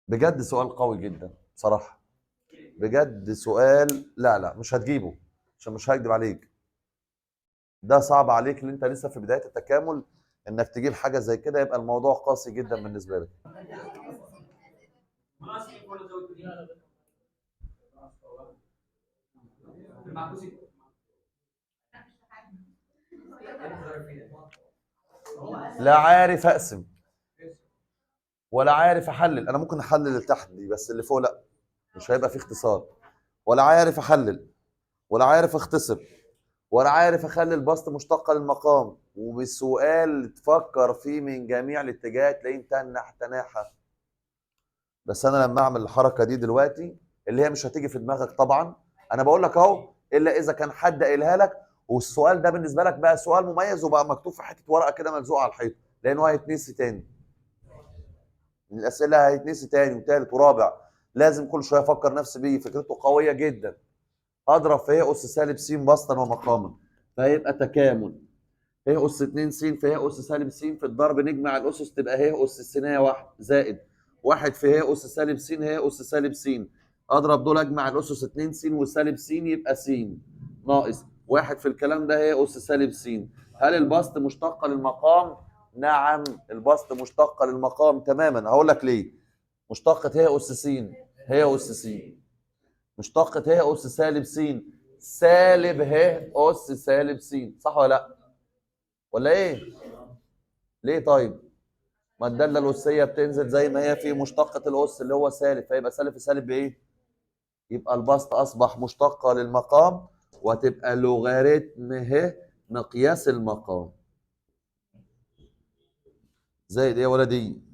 بجد سؤال قوي جدا بصراحة. بجد سؤال، لا مش هتجيبه، عشان مش هكدب عليك. ده صعب عليك اللي انت لسه في بداية التكامل، انك تجيب حاجة زي كده، يبقى الموضوع قاسي جدا بالنسبة لك. لا عارف اقسم ولا عارف احلل. انا ممكن احلل اللي تحت دي، بس اللي فوق لا، مش هيبقى فيه اختصار. ولا عارف احلل، ولا عارف اختصر، ولا عارف اخلي البسط مشتقه للمقام. وبالسؤال تفكر فيه من جميع الاتجاهات تلاقيه متنح تناحه. بس انا لما اعمل الحركه دي دلوقتي، اللي هي مش هتيجي في دماغك طبعا، انا بقول لك اهو، الا اذا كان حد قايلها لك والسؤال ده بالنسبه لك بقى سؤال مميز وبقى مكتوب في حته ورقه كده ملزوقه على الحيط، لانه هيتنسي تاني. من الاسئله هيتنسي تاني وتالت ورابع. لازم كل شويه افكر نفسي بيه، فكرته قويه جدا. اضرب في هي اس سالب س بسطا ومقاما، فهيبقى تكامل ه اس 2 س في ه اس سالب س. في الضرب نجمع الاسس تبقى ه اس السينيه 1 زائد 1 في ه اس سالب س ه اس سالب س. اضرب دول اجمع الاسس 2 س وسالب س يبقى س ناقص 1 في الكلام ده ه اس سالب س. هل البسط مشتقه للمقام؟ نعم البسط مشتقه للمقام تماما. هقول لك ليه. مشتقه ه اس س ه اس س، مشتقه ه اس سالب س سالب ه اس سالب س، صح ولا لا؟ ولا ايه؟ ليه طيب؟ ما الداله الاسيه بتنزل زي ما هي في مشتقه الاس اللي هو سالب، فيبقى سالب في سالب بايه؟ يبقى البسط اصبح مشتقه للمقام، وتبقى لوغاريتم ه مقياس المقام. زائد ايه ولا دي؟